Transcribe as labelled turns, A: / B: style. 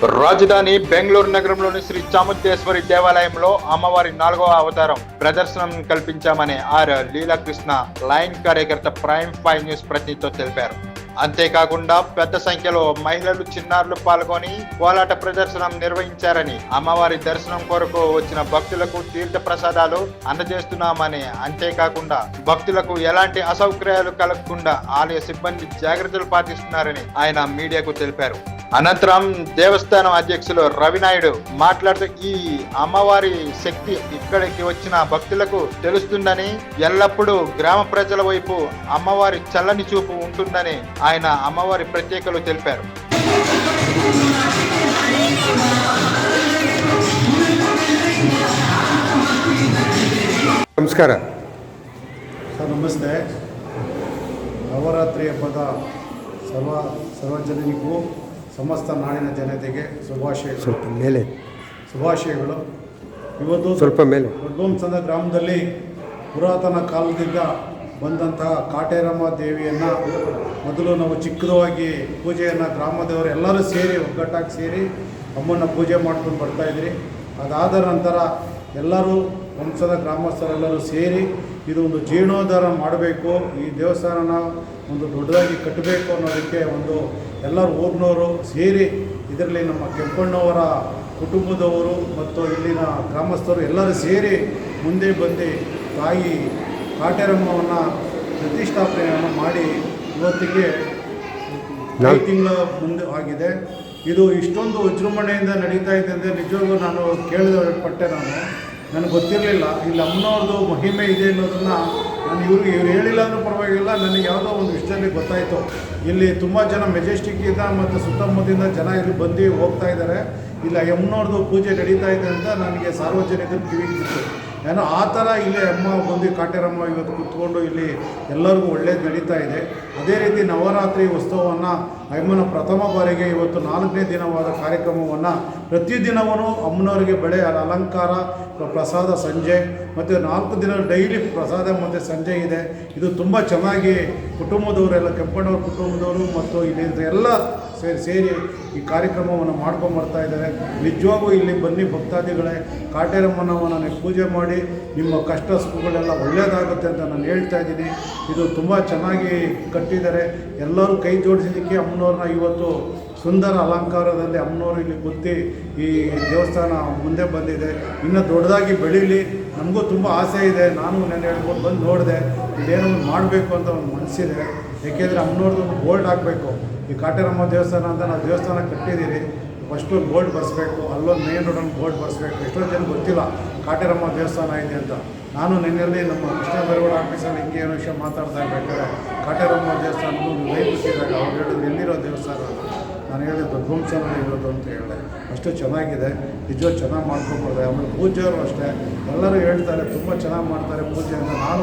A: రాజధాని బెంగళూరు నగరంలోని శ్రీ చాముండేశ్వరి దేవాలయంలో అమ్మవారి 4వ అవతారం ప్రదర్శనం కల్పించామని లీలాకృష్ణ లైన్ కార్యకర్త ప్రైమ్ 5 న్యూస్ ప్రతినిధితో తెలిపారు. అంతేకాకుండా పెద్ద సంఖ్యలో మహిళలు చిన్నారులు పాల్గొని కోలాట ప్రదర్శనం నిర్వహించారని, అమ్మవారి దర్శనం కొరకు వచ్చిన భక్తులకు తీర్థ ప్రసాదాలు అందజేస్తున్నామని, అంతేకాకుండా భక్తులకు ఎలాంటి అసౌకర్యాలు కలగకుండా ఆలయ సిబ్బంది జాగ్రత్తలు పాటిస్తున్నారని ఆయన మీడియాకు తెలిపారు. అనంతరం దేవస్థానం అధ్యక్షులు రవినాయుడు మాట్లాడుతూ ఈ అమ్మవారి శక్తి ఇక్కడికి వచ్చిన భక్తులకు తెలుస్తుందని, ఎల్లప్పుడూ గ్రామ ప్రజల వైపు అమ్మవారి చల్లని చూపు ఉంటుందని ఆయన అమ్మవారి ప్రత్యేకలు తెలిపారు.
B: ನಮಸ್ಕಾರ
C: ಸರ್, ನಮಸ್ತೆ. ನವರಾತ್ರಿ ಹಬ್ಬದ ಸರ್ವಜನಿಗೂ ಸಮಸ್ತ ನಾಡಿನ ಜನತೆಗೆ ಶುಭಾಶಯಗಳು. ಇವತ್ತು ದೊಡ್ಡವಂಸದ ಗ್ರಾಮದಲ್ಲಿ ಪುರಾತನ ಕಾಲದಿಂದ ಬಂದಂತಹ ಕಾಟೇರಮ್ಮ ದೇವಿಯನ್ನು ಮೊದಲು ನಾವು ಚಿಕ್ಕದಾಗಿ ಪೂಜೆಯನ್ನು ಗ್ರಾಮದವರು ಎಲ್ಲರೂ ಸೇರಿ ಒಗ್ಗಟ್ಟಾಗಿ ಸೇರಿ ಅಮ್ಮನ ಪೂಜೆ ಮಾಡ್ಕೊಂಡು ಬರ್ತಾಯಿದ್ರಿ. ಅದಾದ ನಂತರ ಎಲ್ಲರೂ ವಂಶದ ಗ್ರಾಮಸ್ಥರೆಲ್ಲರೂ ಸೇರಿ ಇದು ಒಂದು ಜೀರ್ಣೋದ್ಧಾರ ಮಾಡಬೇಕು, ಈ ದೇವಸ್ಥಾನನ ಒಂದು ದೊಡ್ಡದಾಗಿ ಕಟ್ಟಬೇಕು ಅನ್ನೋದಕ್ಕೆ ಒಂದು ಎಲ್ಲರೂ ಊರಿನವರು ಸೇರಿ ಇದರಲ್ಲಿ ನಮ್ಮ ಕೆಂಪಣ್ಣವರ ಕುಟುಂಬದವರು ಮತ್ತು ಇಲ್ಲಿನ ಗ್ರಾಮಸ್ಥರು ಎಲ್ಲರೂ ಸೇರಿ ಮುಂದೆ ಬಂದು ತಾಯಿ ಕಾಟೇರಮ್ಮವನ್ನು ಪ್ರತಿಷ್ಠಾಪನೆಯನ್ನು ಮಾಡಿ ಇವತ್ತಿಗೆ 5 ತಿಂಗಳ ಮುಂದೆ ಆಗಿದೆ. ಇದು ಇಷ್ಟೊಂದು ವಿಜೃಂಭಣೆಯಿಂದ ನಡೀತಾ ಇದೆ ಅಂದರೆ ನಿಜವಾಗ್ಲೂ ನಾನು ಕೇಳಿದಪಟ್ಟೆ. ನನಗೆ ಗೊತ್ತಿರಲಿಲ್ಲ ಇಲ್ಲಿ ಅಮ್ಮನವ್ರದ್ದು ಮಹಿಮೆ ಇದೆ ಅನ್ನೋದನ್ನು ಇವ್ರು ಹೇಳಿಲ್ಲ ಅಂದ್ರೂ ಪರವಾಗಿಲ್ಲ, ನನಗೆ ಯಾವುದೋ ಒಂದು ವಿಷಯದಲ್ಲಿ ಗೊತ್ತಾಯಿತು. ಇಲ್ಲಿ ತುಂಬ ಜನ ಮೆಜೆಸ್ಟಿಕ್ಕಿಂದ ಮತ್ತು ಸುತ್ತಮುತ್ತಲಿಂದ ಜನ ಇಲ್ಲಿ ಬಂದು ಹೋಗ್ತಾ ಇದ್ದಾರೆ. ಇಲ್ಲ ಅಮ್ಮನವ್ರದ್ದು ಪೂಜೆ ನಡೀತಾ ಇದೆ ಅಂತ ನನಗೆ ಸಾರ್ವಜನಿಕರು ಕಿವಿಗೆ ಬಿತ್ತು. ಏನೋ ಆ ಥರ ಇಲ್ಲಿ ಅಮ್ಮ ಬಂದು ಕಾಟೇರಮ್ಮ ಇವತ್ತು ಕೂತ್ಕೊಂಡು ಇಲ್ಲಿ ಎಲ್ಲರಿಗೂ ಒಳ್ಳೇದು ನಡೀತಾ ಇದೆ. ಅದೇ ರೀತಿ ನವರಾತ್ರಿ ಉತ್ಸವವನ್ನು ಅಮ್ಮನ ಪ್ರಥಮ ಬಾರಿಗೆ ಇವತ್ತು 4ನೇ ದಿನವಾದ ಕಾರ್ಯಕ್ರಮವನ್ನು ಪ್ರತಿದಿನವೂ ಅಮ್ಮನವರಿಗೆ ಬೆಳೆ ಅಲಂಕಾರ, ಪ್ರಸಾದ ಸಂಜೆ ಮತ್ತು 4 ದಿನ ಡೈಲಿ ಪ್ರಸಾದ ಮತ್ತು ಸಂಜೆ ಇದೆ. ಇದು ತುಂಬ ಚೆನ್ನಾಗಿ ಕುಟುಂಬದವರೆಲ್ಲ ಕೆಂಪಣ್ಣವ್ರ ಕುಟುಂಬದವರು ಮತ್ತು ಇಲ್ಲಿ ಎಲ್ಲ ಸೇರಿ ಈ ಕಾರ್ಯಕ್ರಮವನ್ನು ಮಾಡ್ಕೊಂಬರ್ತಾ ಇದ್ದಾರೆ. ನಿಜವಾಗೂ ಇಲ್ಲಿ ಬನ್ನಿ ಭಕ್ತಾದಿಗಳೇ, ಕಾಟೇರಮ್ಮನವನ್ನು ಪೂಜೆ ಮಾಡಿ ನಿಮ್ಮ ಕಷ್ಟ ಸುಖಗಳೆಲ್ಲ ಒಳ್ಳೆಯದಾಗುತ್ತೆ ಅಂತ ನಾನು ಹೇಳ್ತಾ ಇದ್ದೀನಿ. ಇದು ತುಂಬ ಚೆನ್ನಾಗಿ ಕಟ್ಟಿದ್ದಾರೆ. ಎಲ್ಲರೂ ಕೈ ಜೋಡಿಸಿದ್ದಕ್ಕೆ ಅಮ್ಮನವ್ರನ್ನ ಇವತ್ತು ಸುಂದರ ಅಲಂಕಾರದಲ್ಲಿ ಅಮ್ಮನವರು ಇಲ್ಲಿ ಕೂತಿ ಈ ದೇವಸ್ಥಾನ ಮುಂದೆ ಬಂದಿದೆ. ಇನ್ನೂ ದೊಡ್ಡದಾಗಿ ಬೆಳೀಲಿ, ನಮಗೂ ತುಂಬ ಆಸೆ ಇದೆ. ನಾನು ನಾನು ಹೇಳ್ಕೊಂಡು ಬಂದು ನೋಡಿದೆ, ಇದೇನೋ ಮಾಡಬೇಕು ಅಂತ ಒಂದು ಮನಸ್ಸಿದೆ. ಏಕೆಂದರೆ ಅಮ್ಮನವ್ರದ್ದು ಒಂದು ಬೋರ್ಡ್ ಹಾಕಬೇಕು. ಈ ಕಾಟೇರಮ್ಮ ದೇವಸ್ಥಾನ ಅಂತ ನಾವು ದೇವಸ್ಥಾನ ಕಟ್ಟಿದ್ದೀರಿ, ಫಸ್ಟು ಒಂದು ಬೋರ್ಡ್ ಬರೆಸ್ಬೇಕು, ಅಲ್ಲೊಂದು ಮೇನ್ ರೋಡಲ್ಲಿ ಬೋರ್ಡ್ ಬರೆಸ್ಬೇಕು. ಎಷ್ಟೋ ಜನ ಗೊತ್ತಿಲ್ಲ ಕಾಟೇರಮ್ಮ ದೇವಸ್ಥಾನ ಇದೆ ಅಂತ. ನಾನು ನಿನ್ನೆಲ್ಲಿ ನಮ್ಮ ಕೃಷ್ಣ ಬೈರೇಗೌಡ ಆಫೀಸಲ್ಲಿ ಹಿಂಗೆ ಏನೋ ವಿಷಯ ಮಾತಾಡ್ತಾ ಇರ್ಬೇಕಾದ್ರೆ ಕಾಟೇರಮ್ಮ ದೇವಸ್ಥಾನದ್ದು ಲೈವ್ ಬಿಟ್ಟಿದ್ದಾಗ ಅವ್ರು ಹೇಳಿದ್ರು ಎಲ್ಲಿರೋ ದೇವಸ್ಥಾನ ಅಂತ. ನಾನು ಹೇಳಿದೆ ದೊಡ್ಡವಂಶನಲ್ಲಿ ಇರೋದು ಅಂತ ಹೇಳಿದೆ. ಅಷ್ಟು ಚೆನ್ನಾಗಿದೆ, ನಿಜವಾಗಿ ಚೆನ್ನಾಗಿ ಮಾಡ್ಕೊಂಡ್ಬರ್ದೆ. ಆಮೇಲೆ ಪೂಜೆಯವರು ಅಷ್ಟೇ ಎಲ್ಲರೂ ಹೇಳ್ತಾರೆ ತುಂಬ ಚೆನ್ನಾಗಿ ಮಾಡ್ತಾರೆ ಪೂಜೆ ಅಂತ. ನಾನು